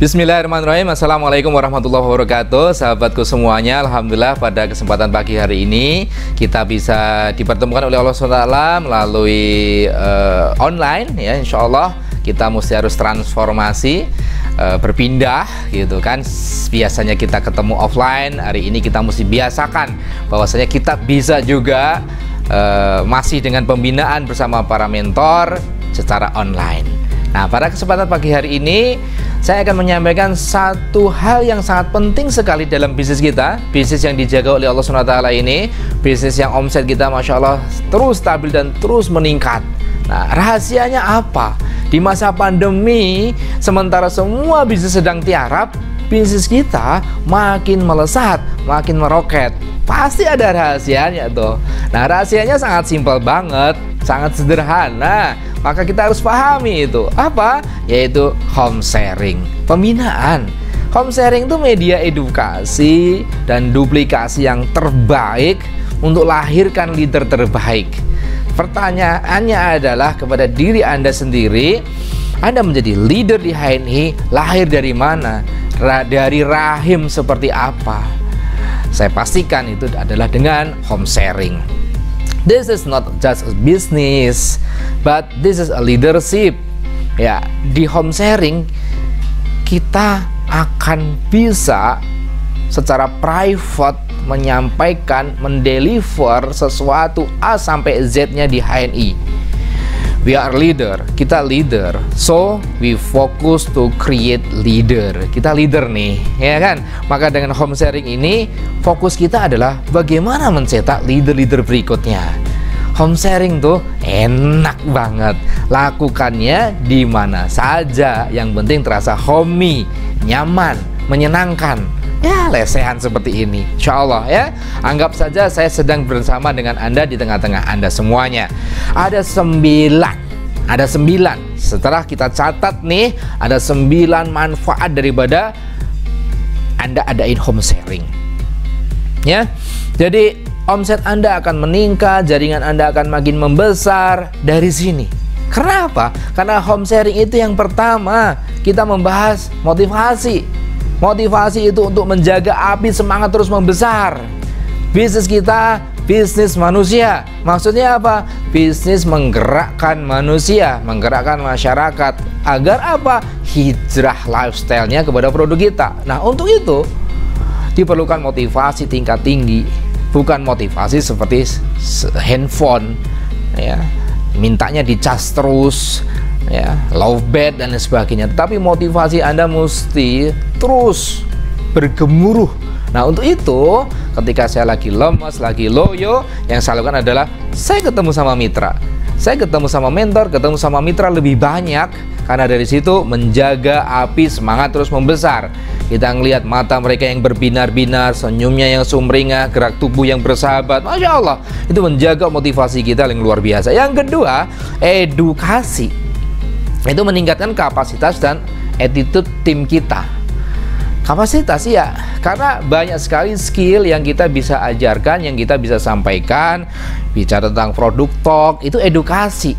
Bismillahirrahmanirrahim. Assalamualaikum warahmatullahi wabarakatuh. Sahabatku semuanya, alhamdulillah pada kesempatan pagi hari ini kita bisa dipertemukan oleh Allah SWT melalui online ya. Insya Allah kita mesti harus transformasi, berpindah gitu kan. Biasanya kita ketemu offline, hari ini kita mesti biasakan bahwasanya kita bisa juga masih dengan pembinaan bersama para mentor secara online. Nah, pada kesempatan pagi hari ini saya akan menyampaikan satu hal yang sangat penting sekali dalam bisnis kita, bisnis yang dijaga oleh Allah SWT ini, bisnis yang omset kita Masya Allah terus stabil dan terus meningkat. Nah, rahasianya apa? Di masa pandemi, sementara semua bisnis sedang tiarap, bisnis kita makin melesat, makin meroket. Pasti ada rahasianya tuh. Nah, rahasianya sangat simpel banget, sangat sederhana. Maka kita harus pahami itu. Apa? Yaitu home sharing, pembinaan. Home sharing itu media edukasi dan duplikasi yang terbaik untuk lahirkan leader terbaik. Pertanyaannya adalah kepada diri Anda sendiri, Anda menjadi leader di HNI lahir dari mana? Dari rahim seperti apa? Saya pastikan itu adalah dengan home sharing. This is not just a business, but this is a leadership. Ya, di home sharing kita akan bisa secara private menyampaikan, mendeliver sesuatu A sampai Z-nya di HNI. We are leader, kita leader, so we focus to create leader. Kita leader nih, ya kan? Maka dengan home sharing ini, fokus kita adalah bagaimana mencetak leader-leader berikutnya. Home sharing tuh enak banget, lakukannya di mana saja. Yang penting terasa homey, nyaman, menyenangkan. Ya, lesehan seperti ini, insya Allah ya. Anggap saja saya sedang bersama dengan Anda di tengah-tengah Anda semuanya. Ada 9. Setelah kita catat nih, ada 9 manfaat daripada Anda adain home sharing. Ya, jadi omset Anda akan meningkat, jaringan Anda akan makin membesar dari sini. Karena apa? Karena home sharing itu yang pertama kita membahas motivasi. Motivasi itu untuk menjaga api semangat terus membesar. Bisnis kita, bisnis manusia. Maksudnya apa? Bisnis menggerakkan manusia, menggerakkan masyarakat. Agar apa? Hijrah lifestyle-nya kepada produk kita. Nah, untuk itu diperlukan motivasi tingkat tinggi. Bukan motivasi seperti handphone ya, mintanya dicas terus ya, lowbat dan lain sebagainya. Tetapi motivasi Anda mesti terus bergemuruh. Nah, untuk itu ketika saya lagi lemas, lagi loyo, yang saya lakukan adalah saya ketemu sama mitra, saya ketemu sama mentor, ketemu sama mitra lebih banyak. Karena dari situ menjaga api semangat terus membesar. Kita ngelihat mata mereka yang berbinar-binar, senyumnya yang sumringah, gerak tubuh yang bersahabat. Masya Allah, itu menjaga motivasi kita yang luar biasa. Yang kedua, edukasi. Itu meningkatkan kapasitas dan attitude tim kita. Kapasitas ya, karena banyak sekali skill yang kita bisa ajarkan, yang kita bisa sampaikan. Bicara tentang produk talk, itu edukasi.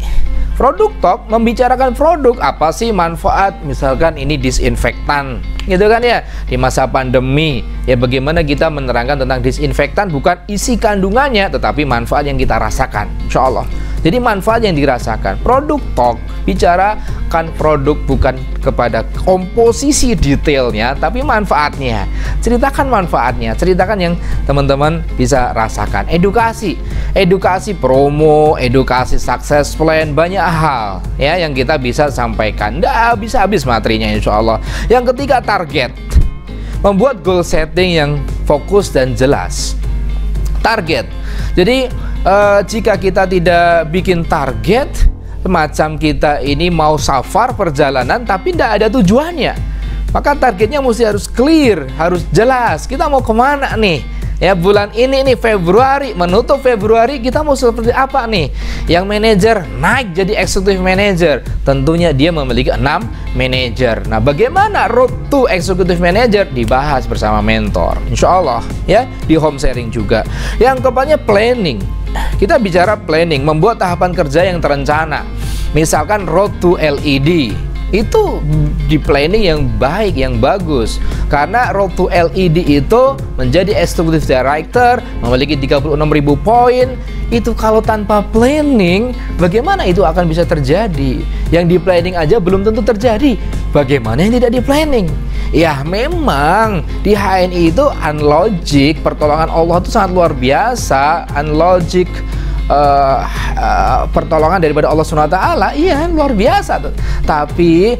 Produk talk membicarakan produk, apa sih manfaat, misalkan ini disinfektan gitu kan ya, di masa pandemi ya, bagaimana kita menerangkan tentang disinfektan, bukan isi kandungannya tetapi manfaat yang kita rasakan, insya Allah. Jadi manfaat yang dirasakan. Produk talk, bicarakan produk bukan kepada komposisi detailnya, tapi manfaatnya. Ceritakan manfaatnya, ceritakan yang teman-teman bisa rasakan. Edukasi, edukasi promo, edukasi success plan, banyak hal ya yang kita bisa sampaikan. Nggak habis-habis materinya insya Allah. Yang ketiga, target. Membuat goal setting yang fokus dan jelas. Target. Jadi jika kita tidak bikin target, semacam kita ini mau safar perjalanan tapi tidak ada tujuannya, maka targetnya mesti harus clear, harus jelas. Kita mau kemana nih? Ya, bulan ini nih Februari, menutup Februari, kita mau seperti apa nih? Yang manajer naik jadi executive manager, tentunya dia memiliki 6 manajer. Nah, bagaimana road to executive manager dibahas bersama mentor, insya Allah ya, di home sharing juga. Yang keempatnya planning. Kita bicara planning, membuat tahapan kerja yang terencana. Misalkan road to LED, itu di planning yang baik, yang bagus. Karena road to LED itu menjadi executive director, memiliki 36.000 poin. Itu kalau tanpa planning, bagaimana itu akan bisa terjadi? Yang di planning aja belum tentu terjadi, bagaimana yang tidak di planning? Ya memang di HNI itu unlogic, pertolongan Allah itu sangat luar biasa. Unlogic pertolongan daripada Allah SWT, iya luar biasa tuh. Tapi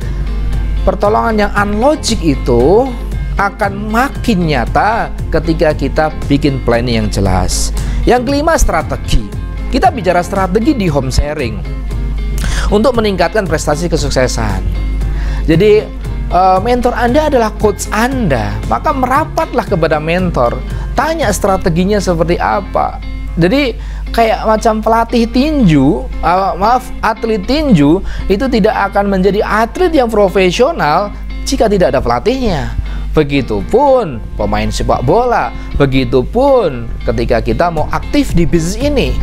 pertolongan yang unlogic itu akan makin nyata ketika kita bikin planning yang jelas. Yang kelima, strategi. Kita bicara strategi di home sharing untuk meningkatkan prestasi kesuksesan. Jadi mentor Anda adalah coach Anda, maka merapatlah kepada mentor, tanya strateginya seperti apa. Jadi kayak macam pelatih tinju, atlet tinju itu tidak akan menjadi atlet yang profesional jika tidak ada pelatihnya. Begitupun pemain sepak bola, begitupun ketika kita mau aktif di bisnis ini.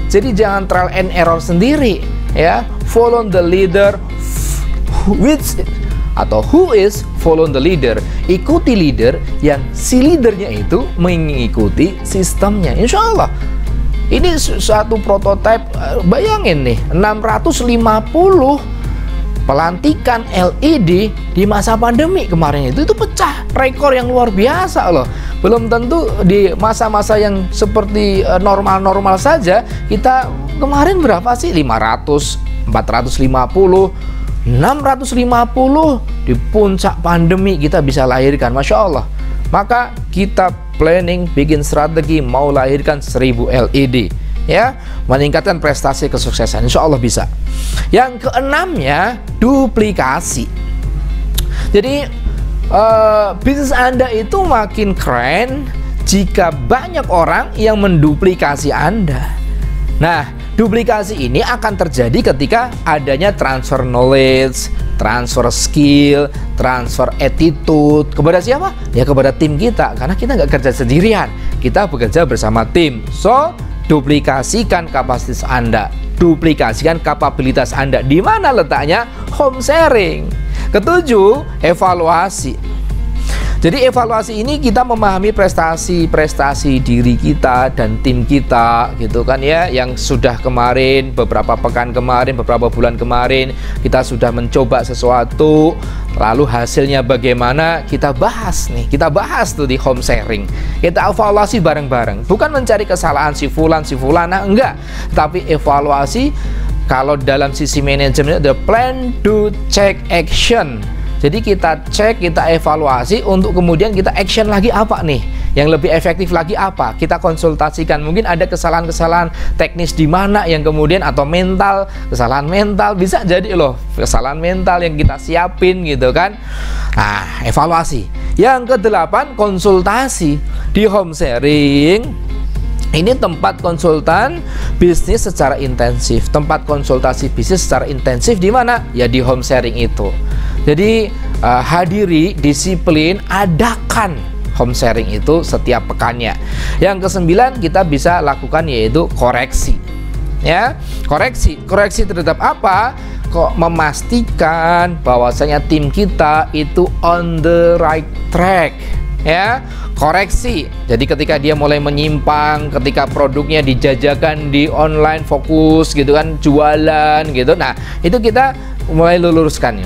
Jadi jangan trial and error sendiri, ya. Follow the leader, who is follow the leader. Ikuti leader yang si leadernya itu mengikuti sistemnya. Insya Allah. Ini satu prototipe, bayangin nih, 650 pelantikan LED di masa pandemi kemarin itu pecah rekor yang luar biasa loh. Belum tentu di masa-masa yang seperti normal-normal saja kita kemarin berapa sih? 500, 450, 650 di puncak pandemi kita bisa lahirkan, Masya Allah. Maka kita planning, bikin strategi mau lahirkan 1000 LED, ya, meningkatkan prestasi kesuksesan, insya Allah bisa. Yang keenamnya, duplikasi. Jadi bisnis Anda itu makin keren jika banyak orang yang menduplikasi Anda. Nah, duplikasi ini akan terjadi ketika adanya transfer knowledge, transfer skill, transfer attitude. Kepada siapa? Ya kepada tim kita, karena kita nggak kerja sendirian, kita bekerja bersama tim. So, duplikasikan kapasitas Anda, duplikasikan kapabilitas Anda. Di mana letaknya? Home sharing. Ketujuh, evaluasi. Jadi evaluasi ini kita memahami prestasi diri kita dan tim kita, gitu kan ya, yang sudah kemarin, beberapa pekan kemarin, beberapa bulan kemarin kita sudah mencoba sesuatu, lalu hasilnya bagaimana, kita bahas nih, kita bahas tuh di home sharing. Kita evaluasi bareng-bareng, bukan mencari kesalahan si fulan, si fulana, enggak, tapi evaluasi. Kalau dalam sisi manajemen ada plan, do, check, action. Jadi kita cek, kita evaluasi untuk kemudian kita action lagi apa nih, yang lebih efektif lagi apa, kita konsultasikan. Mungkin ada kesalahan-kesalahan teknis di mana yang kemudian, atau mental, kesalahan mental, bisa jadi loh kesalahan mental yang kita siapin gitu kan. Nah, evaluasi. Yang kedelapan, konsultasi. Di home sharing ini tempat konsultan bisnis secara intensif, tempat konsultasi bisnis secara intensif di mana? Ya di home sharing itu. Jadi hadiri, disiplin, adakan home sharing itu setiap pekannya. Yang kesembilan kita bisa lakukan yaitu koreksi. Ya, koreksi terhadap apa? Kok memastikan bahwasanya tim kita itu on the right track. Ya, koreksi. Jadi ketika dia mulai menyimpang, ketika produknya dijajakan di online, fokus gitu kan, jualan gitu. Nah, itu kita mulai luruskan,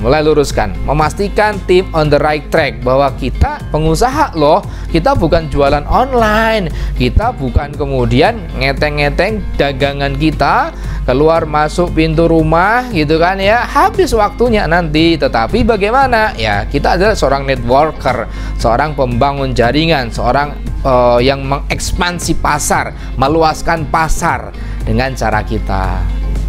memastikan tim on the right track, bahwa kita pengusaha loh, kita bukan jualan online, kita bukan kemudian ngeteng-ngeteng dagangan kita keluar masuk pintu rumah gitu kan ya, habis waktunya nanti. Tetapi bagaimana ya, kita adalah seorang networker, seorang pembangun jaringan, seorang yang mengekspansi pasar, meluaskan pasar dengan cara kita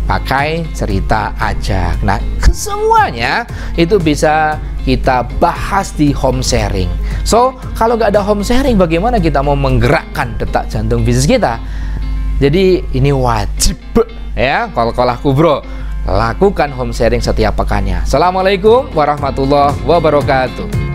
pakai cerita aja. Nah, semuanya itu bisa kita bahas di home sharing. So, kalau nggak ada home sharing, bagaimana kita mau menggerakkan detak jantung bisnis kita? Jadi ini wajib ya, Qalqalah Kubro, lakukan home sharing setiap pekannya. Assalamualaikum warahmatullahi wabarakatuh.